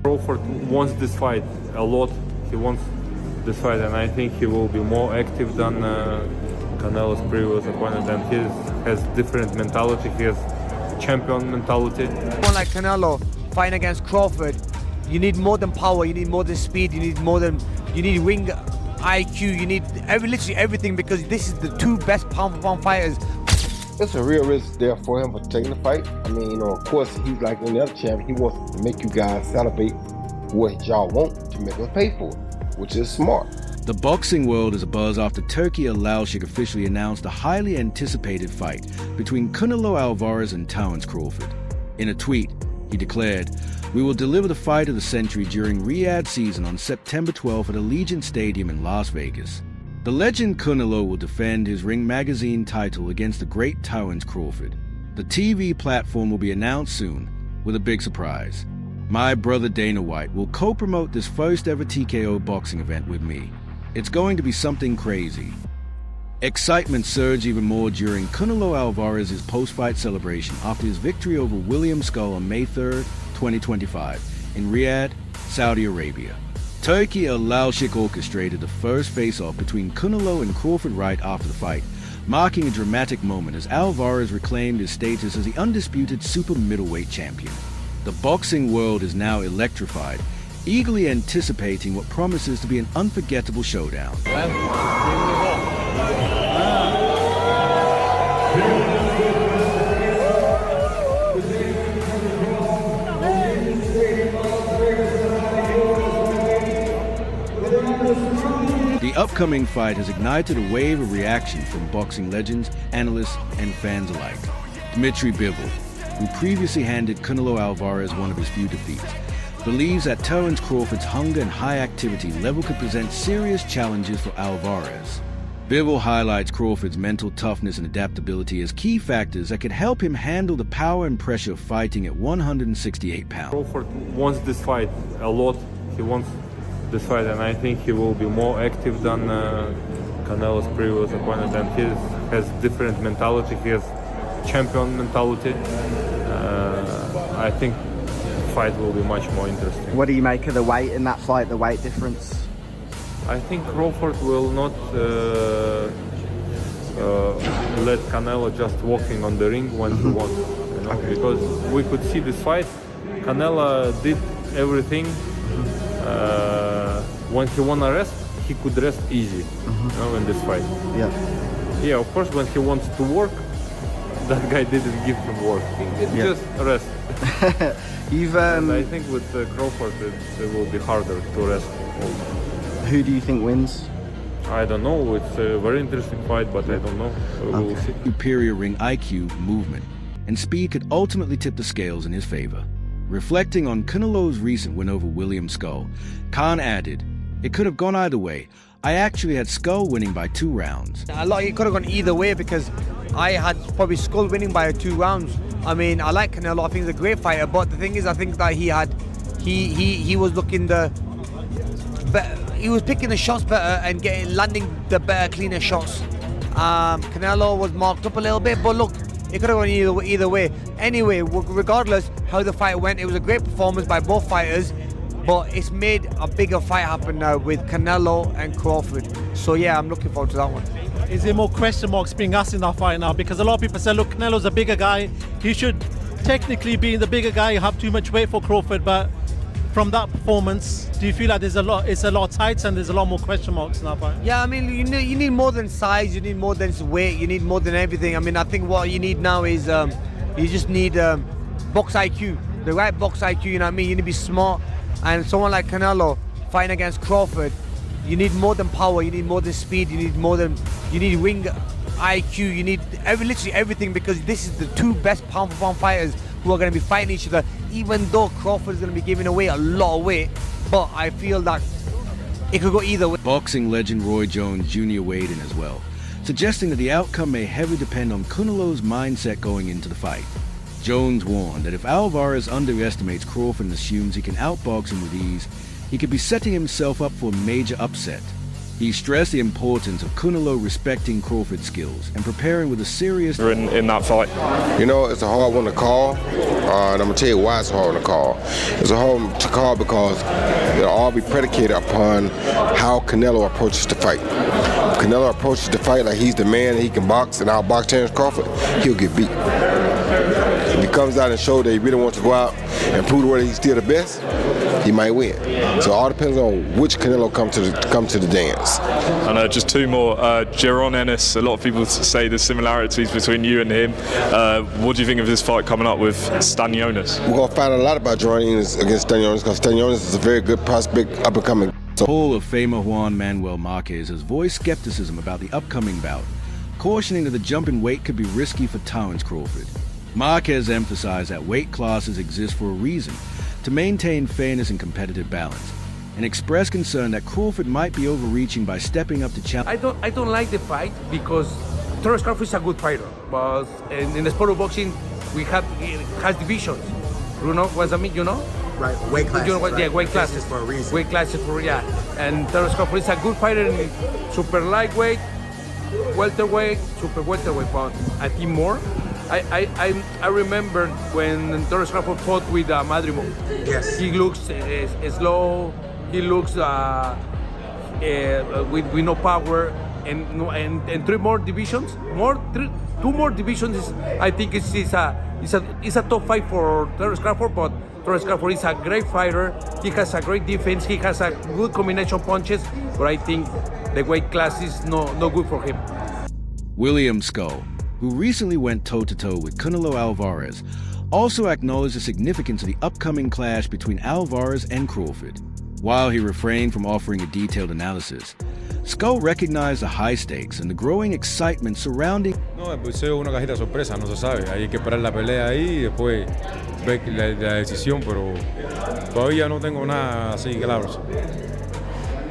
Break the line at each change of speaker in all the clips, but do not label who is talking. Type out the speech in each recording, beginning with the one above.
Crawford wants this fight a lot. He wants this fight, and I think he will be more active than Canelo's previous opponent. And he has different mentality. He has champion mentality.
Someone like Canelo fighting against Crawford, you need more than power. You need more than speed. You need ring IQ. You need literally everything, because this is the two best pound for pound fighters.
It's a real risk there for him for taking the fight. I mean, of course, he's like any other champion. He wants to make you guys celebrate what y'all want to make us pay for, which is smart.
The boxing world is abuzz after Turkey Alvvarez officially announced a highly anticipated fight between Canelo Alvarez and Terence Crawford. In a tweet, he declared, "We will deliver the fight of the century during Riyadh season on September 12th at Allegiant Stadium in Las Vegas. The legend Canelo will defend his Ring Magazine title against the great Terence Crawford. The TV platform will be announced soon, with a big surprise. My brother Dana White will co-promote this first ever TKO boxing event with me. It's going to be something crazy." Excitement surged even more during Canelo Alvarez's post-fight celebration after his victory over William Skull on May 3rd, 2025, in Riyadh, Saudi Arabia. Turkey Alvvarez orchestrated the first face-off between Canelo and Crawford right after the fight, marking a dramatic moment as Alvarez reclaimed his status as the undisputed super middleweight champion. The boxing world is now electrified, eagerly anticipating what promises to be an unforgettable showdown. The upcoming fight has ignited a wave of reaction from boxing legends, analysts, and fans alike. Dmitry Bivol, who previously handed Canelo Alvarez one of his few defeats, believes that Terence Crawford's hunger and high activity level could present serious challenges for Alvarez. Bivol highlights Crawford's mental toughness and adaptability as key factors that could help him handle the power and pressure of fighting at 168 pounds.
Crawford wants this fight a lot. He wants this fight, and I think he will be more active than Canelo's previous opponent. And he has different mentality. He has champion mentality. I think the fight will be much more interesting.
What do you make of the weight in that fight, the weight difference?
I think Crawford will not let Canelo just walking on the ring when he wants, because we could see this fight. Canelo did everything. When he wanna rest, he could rest easy, in this fight. Yeah, of course, when he wants to work, that guy didn't give him work. It's just rest.
And
I think with Crawford, it will be harder to rest.
Who do you think wins?
I don't know. It's a very interesting fight, but I don't know. We'll see.
Superior ring IQ, movement, and speed could ultimately tip the scales in his favor. Reflecting on Canelo's recent win over William Skull, Khan added, "It could have gone either way. I actually had Skull winning by 2 rounds.
It could have gone either way, because I had probably Skull winning by 2 rounds. I mean, I like Canelo. I think he's a great fighter, but the thing is, I think that he was looking he was picking the shots better and landing the better, cleaner shots. Canelo was marked up a little bit, but look, it could have gone either way. Anyway, regardless how the fight went, it was a great performance by both fighters, but it's made a bigger fight happen now with Canelo and Crawford. So yeah, I'm looking forward to that one.
Is there more question marks being asked in that fight now? Because a lot of people say, look, Canelo's a bigger guy. He should technically, being the bigger guy, have too much weight for Crawford, but from that performance, do you feel like it's a lot tight and there's a lot more question marks in that fight?
Yeah, I mean, you need more than size, you need more than weight, you need more than everything. I mean, I think what you need now is you just need box IQ, the right box IQ, you know what I mean? You need to be smart. And someone like Canelo fighting against Crawford, you need more than power, you need more than speed, you need ring IQ, you need literally everything, because this is the two best pound for pound fighters who are going to be fighting each other, even though Crawford is going to be giving away a lot of weight. But I feel that it could go either way.
Boxing legend Roy Jones Jr. weighed in as well, suggesting that the outcome may heavily depend on Canelo's mindset going into the fight. Jones warned that if Alvarez underestimates Crawford and assumes he can outbox him with ease, he could be setting himself up for a major upset. He stressed the importance of Canelo respecting Crawford's skills and preparing with a serious
in that fight.
You know, it's a hard one to call, and I'm going to tell you why it's a hard one to call. It's a hard one to call because it'll all be predicated upon how Canelo approaches the fight. If Canelo approaches the fight like he's the man and he can box and outbox Terence Crawford, he'll get beat. If he comes out and shows that he really wants to go out and prove the world he's still the best, he might win. So it all depends on which Canelo come to the dance.
And just two more. Jaron Ennis, a lot of people say there's similarities between you and him. What do you think of this fight coming up with Stanionis?
We're going to find out a lot about Jaron Ennis against Stanionis because Stanionis is a very good prospect, up and coming.
Hall of Famer Juan Manuel Marquez has voiced skepticism about the upcoming bout, cautioning that the jump in weight could be risky for Terence Crawford. Marquez emphasized that weight classes exist for a reason, to maintain fairness and competitive balance, and expressed concern that Crawford might be overreaching by stepping up to challenge.
I don't like the fight because Terence Crawford is a good fighter, but in the sport of boxing, it has divisions. You know what I mean? You know?
Right, weight classes.
You know what?
Right.
Yeah, weight classes
for a reason.
Weight classes for and Terence Crawford is a good fighter in super lightweight, welterweight, super welterweight, but I think more. I remember when Terence Crawford fought with Madrimov.
Yes.
He looks slow. He looks with no power, and three more divisions. Two more divisions. I think it's a top fight for Terence Crawford, but Terence Crawford is a great fighter. He has a great defense. He has a good combination punches, but I think the weight class is no good for him.
William Skull, who recently went toe-to-toe with Canelo Alvarez, also acknowledged the significance of the upcoming clash between Alvarez and Crawford. While he refrained from offering a detailed analysis, Skull recognized the high stakes and the growing excitement surrounding.
No, pues es una cajita sorpresa, no se sabe. Hay que esperar la pelea ahí y después ver la decisión, pero todavía no tengo nada así claro.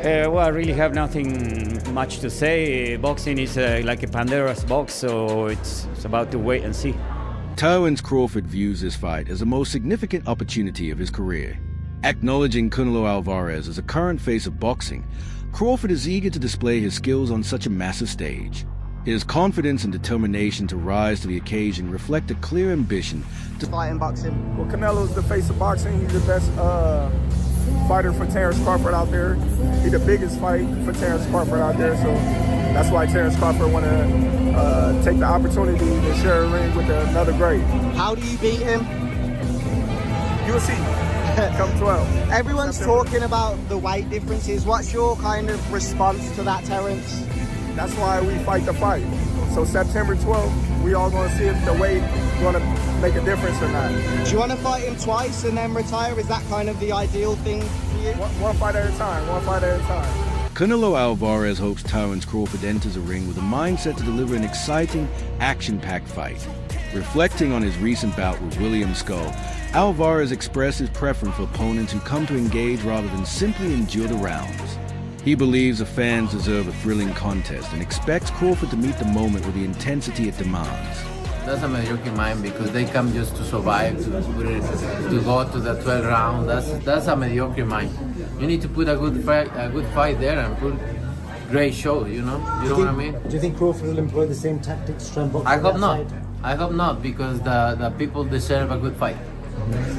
Well, I really have nothing much to say. Boxing is like a Pandora's box, so it's about to wait and see.
Terence Crawford views this fight as the most significant opportunity of his career. Acknowledging Canelo Alvarez as a current face of boxing, Crawford is eager to display his skills on such a massive stage. His confidence and determination to rise to the occasion reflect a clear ambition to
fight in boxing.
Well, Canelo's the face of boxing. He's the best fighter for Terence Crawford out there. He's the biggest fight for Terence Crawford out there, so that's why Terence Crawford want to take the opportunity to share a ring with another great.
How do you beat him?
You'll see. Come 12.
Everyone's talking about the weight differences. What's your kind of response to that, Terence?
That's why we fight the fight. So September 12th, we all going to see if the weight going to make a difference or not.
Do you want to fight him twice and then retire? Is that kind of the ideal thing for you?
One fight at a time. One fight at a time.
Canelo Alvarez hopes Terence Crawford enters a ring with a mindset to deliver an exciting, action-packed fight. Reflecting on his recent bout with William Skull, Alvarez expressed his preference for opponents who come to engage rather than simply endure the rounds. He believes the fans deserve a thrilling contest and expects Crawford to meet the moment with the intensity it demands.
That's a mediocre mind because they come just to survive, to go to the 12th round. That's a mediocre mind. You need to put a good fight there and put great show. You know what I mean?
Do you think Crawford will employ the same tactics to try and box?
I hope not. I hope not because the people deserve a good fight.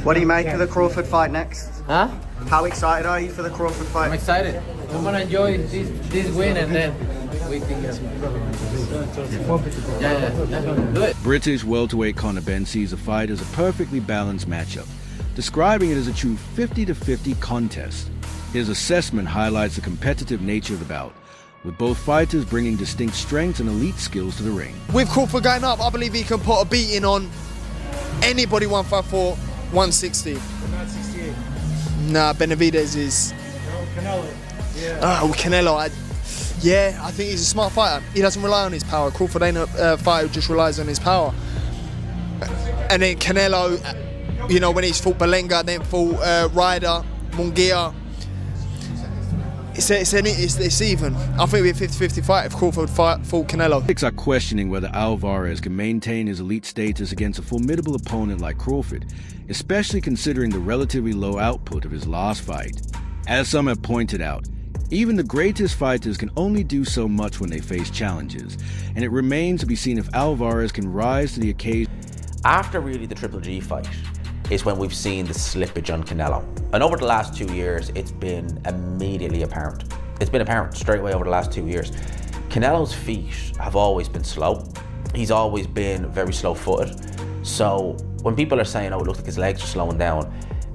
What do you make of the Crawford fight next?
Huh?
How excited are you for the Crawford fight?
I'm excited. I'm gonna enjoy this win and then we think do it.
British welterweight Conor Benn sees the fight as a perfectly balanced matchup, describing it as a true 50-50 contest. His assessment highlights the competitive nature of the bout, with both fighters bringing distinct strengths and elite skills to the ring.
With Crawford going up, I believe he can put a beating on anybody 154, 160.
168.
Nah, Benavidez is...
Canelo. Yeah.
Oh, Canelo. I think he's a smart fighter. He doesn't rely on his power. Crawford ain't a fighter who just relies on his power. And then Canelo, when he's fought Belenga, then fought Ryder, Munguia, it's even. I think it'd be a 50-50 fight if Crawford fought Canelo.
Critics are questioning whether Alvarez can maintain his elite status against a formidable opponent like Crawford, especially considering the relatively low output of his last fight. As some have pointed out, Even the greatest fighters can only do so much when they face challenges, and it remains to be seen if Alvarez can rise to the occasion.
After really the Triple G fight is when we've seen the slippage on Canelo. And over the last 2 years, it's been immediately apparent. It's been apparent straight away over the last 2 years. Canelo's feet have always been slow. He's always been very slow-footed. So when people are saying, oh, it looks like his legs are slowing down,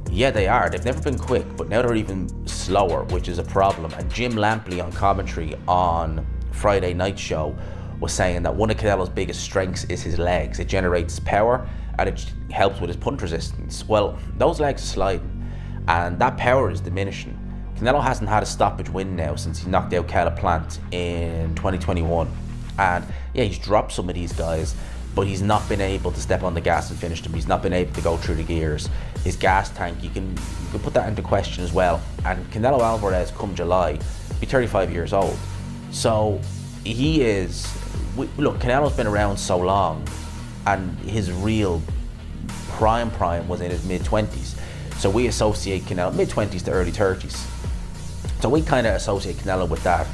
yeah, they are. They've never been quick, but now they're even slower, which is a problem. And Jim Lampley on commentary on Friday night show was saying that one of Canelo's biggest strengths is his legs. It generates power and it helps with his punch resistance. Well, those legs are sliding and that power is diminishing. Canelo hasn't had a stoppage win now since he knocked out Caleb Plant in 2021. And yeah, he's dropped some of these guys, but he's not been able to step on the gas and finish them. He's not been able to go through the gears. His gas tank, you can put that into question as well. And Canelo Alvarez, come July, will be 35 years old. So he is, look, Canelo's been around so long and his real prime was in his mid-20s. So we associate Canelo, mid-20s to early 30s. So we kind of associate Canelo with that.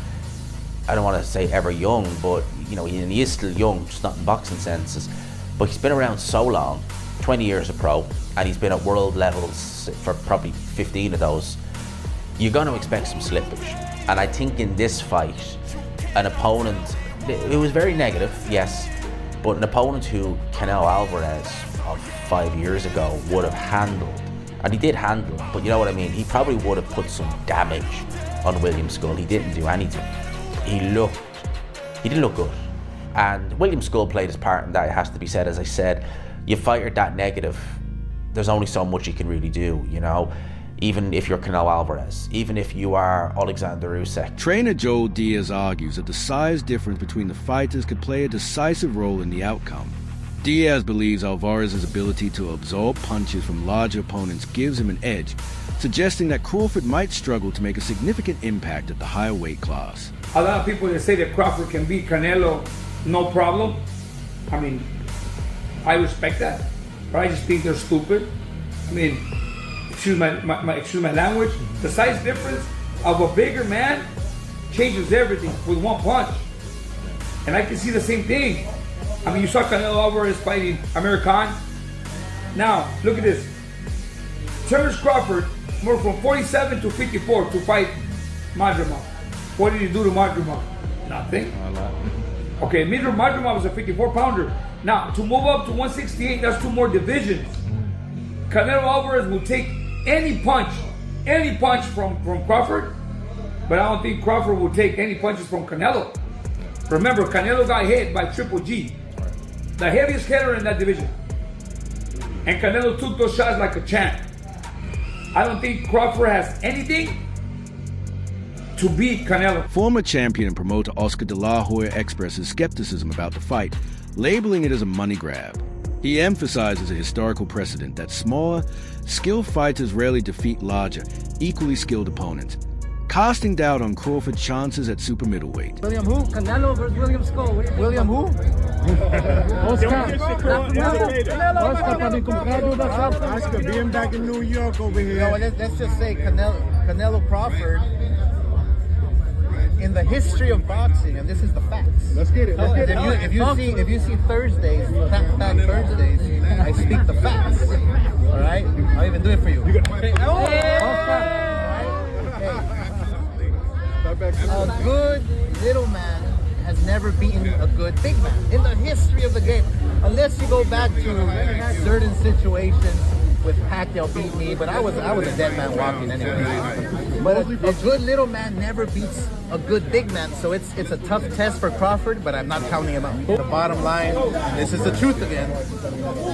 I don't want to say ever young, but you know, he is still young, just not in boxing senses. But he's been around so long, 20 years a pro, and he's been at world levels for probably 15 of those. You're going to expect some slippage. And I think in this fight, an opponent, it was very negative, yes, but an opponent who Canelo Alvarez of 5 years ago would have handled, and he did handle, but you know what I mean, he probably would have put some damage on William Skull. He didn't do anything. He didn't look good. And William Skull played his part in that, it has to be said. As I said, you fight her that negative, there's only so much you can really do, you know? Even if you're Canelo Alvarez, even if you are Alexander Usyk.
Trainer Joel Diaz argues that the size difference between the fighters could play a decisive role in the outcome. Diaz believes Alvarez's ability to absorb punches from larger opponents gives him an edge, suggesting that Crawford might struggle to make a significant impact at the higher weight class.
A lot of people that say that Crawford can beat Canelo, no problem. I mean, I respect that, but I just think they're stupid. I mean, excuse my language. The size difference of a bigger man changes everything with one punch. And I can see the same thing. I mean, you saw Canelo Alvarez fighting Amir Khan. Now, look at this. Terence Crawford moved from 47 to 54 to fight Madrimov. What did he do to Madrimov? Nothing. Okay, Madrimov was a 54-pounder. Now, to move up to 168, that's 2 more divisions. Canelo Alvarez will take any punch from Crawford, but I don't think Crawford will take any punches from Canelo. Remember, Canelo got hit by Triple G, the heaviest hitter in that division. And Canelo took those shots like a champ. I don't think Crawford has anything to beat Canelo.
Former champion and promoter Oscar De La Hoya expresses skepticism about the fight, labeling it as a money grab. He emphasizes a historical precedent that smaller, skilled fighters rarely defeat larger, equally skilled opponents, casting doubt on Crawford's chances at super middleweight.
William who? Canelo versus William Skull. William who?
Oscar being back in New York over here.
No, let's just say Canelo Crawford, in the history of boxing, and this is the facts.
Let's get it.
If you see Thursdays, back Thursdays, I speak the facts. All right, I'll even do it for you. A good little man has never beaten a good big man in the history of the game, unless you go back to certain situations with Pacquiao beat me, but I was a dead man walking anyway. But a good little man never beats a good big man, so it's a tough test for Crawford, but I'm not counting him out. The bottom line, this is the truth again,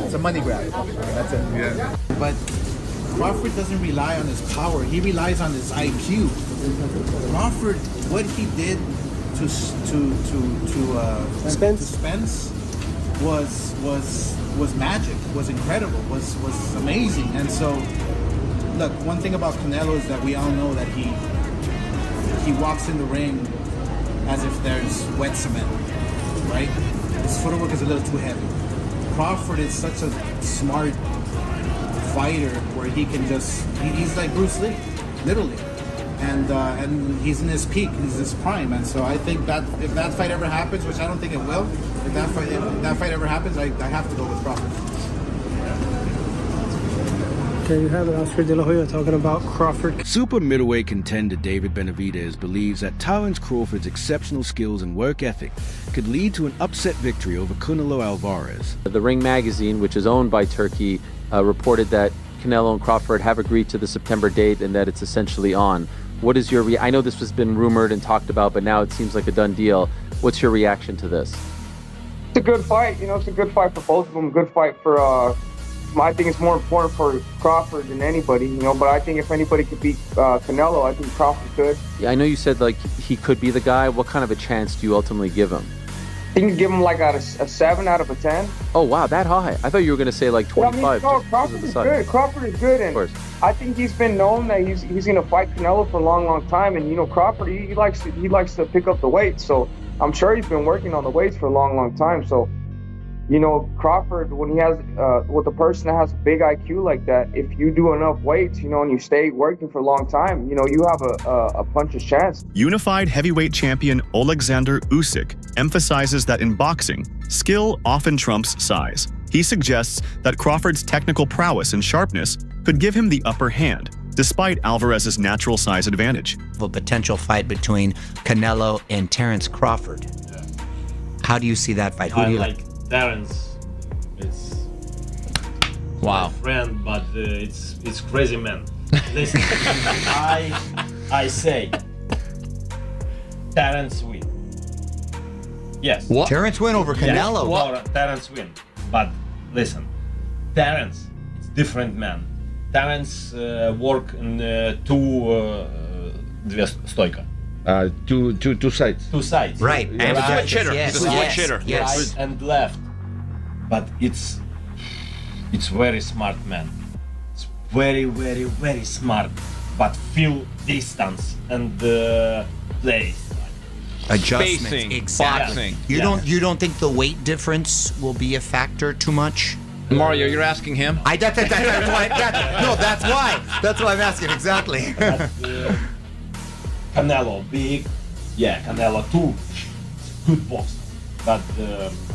it's a money grab. That's it. Yeah.
But Crawford doesn't rely on his power, he relies on his IQ. Crawford, what he did to Spence was magic, was incredible, was amazing. And so, look, one thing about Canelo is that we all know that he walks in the ring as if there's wet cement, right? His footwork is a little too heavy. Crawford is such a smart fighter where he can he's like Bruce Lee, literally. and he's in his peak, he's in his prime, and so I think that if that fight ever happens, which I don't think it will, if that fight ever happens, I have to go with Crawford.
There you have it, Oscar De La Hoya talking about Crawford.
Super middleweight contender David Benavidez believes that Terence Crawford's exceptional skills and work ethic could lead to an upset victory over Canelo Alvarez.
The Ring magazine, which is owned by Turkey, reported that Canelo and Crawford have agreed to the September date and that it's essentially on. What is your I know this has been rumored and talked about, but now it seems like a done deal. What's your reaction to this?
It's a good fight. You know, it's a good fight for both of them. Good fight for. I think it's more important for Crawford than anybody, you know, but I think if anybody could beat Canelo, I think Crawford could.
Yeah, I know you said like he could be the guy. What kind of a chance do you ultimately give him?
I think you give him like a 7 out of a 10.
Oh wow, that high. I thought you were going to say like 25.
Yeah, I mean, no, Crawford is good. Crawford is good, and I think he's been known that he's going to fight Canelo for a long time. And you know, Crawford he likes to pick up the weight, so I'm sure he's been working on the weights for a long time. So, you know, Crawford, when he has with a person that has a big IQ like that, if you do enough weights, you know, and you stay working for a long time, you know, you have a puncher's chance.
Unified heavyweight champion Alexander Usyk emphasizes that in boxing, skill often trumps size. He suggests that Crawford's technical prowess and sharpness could give him the upper hand, despite Alvarez's natural size advantage.
A potential fight between Canelo and Terence Crawford. How do you see that fight? Who do you like?
Terence, it's
wow,
my friend, but it's crazy man. Listen, I say Terence win. Yes.
What? Terence win over Canelo.
Yes, what? Terence win. But listen, Terence, it's different man. Terence work in two stойка.
Two sides.
Two sides.
Right.
And
And
right.
Switch hitter.
Yes,
He's a switch
yes,
hitter.
yes.
Right and left. But it's very smart man. It's very smart. But feel distance and place.
Adjustments.
Spacing,
Exactly.
boxing.
You don't think the weight difference will be a factor too much?
Mario, you're asking him?
That's why. That's why I'm asking exactly.
But, Canelo big, yeah. Canelo too good boxer, but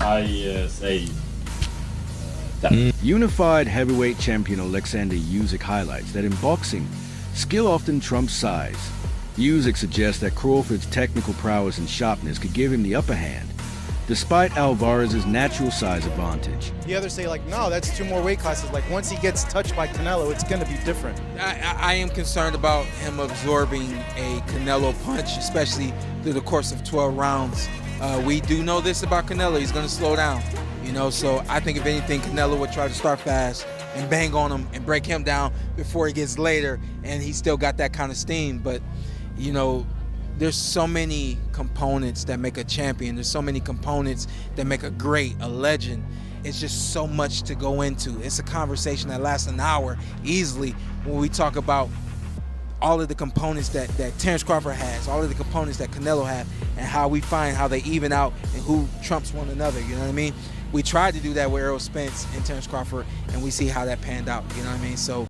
I say.
Unified heavyweight champion Alexander Usyk highlights that in boxing, skill often trumps size. Usyk suggests that Crawford's technical prowess and sharpness could give him the upper hand, despite Alvarez's natural size advantage.
The others say like, no, that's 2 more weight classes. Like once he gets touched by Canelo, it's gonna be different.
I am concerned about him absorbing a Canelo punch, especially through the course of 12 rounds. We do know this about Canelo, he's gonna slow down, you know, so I think if anything, Canelo would try to start fast and bang on him and break him down before he gets later, and he's still got that kind of steam. But, you know, there's so many components that make a champion. There's so many components that make a great, a legend. It's just so much to go into. It's a conversation that lasts an hour easily when we talk about all of the components that Terence Crawford has, all of the components that Canelo has, and how we find how they even out and who trumps one another, you know what I mean? We tried to do that with Errol Spence and Terence Crawford, and we see how that panned out, you know what I mean? So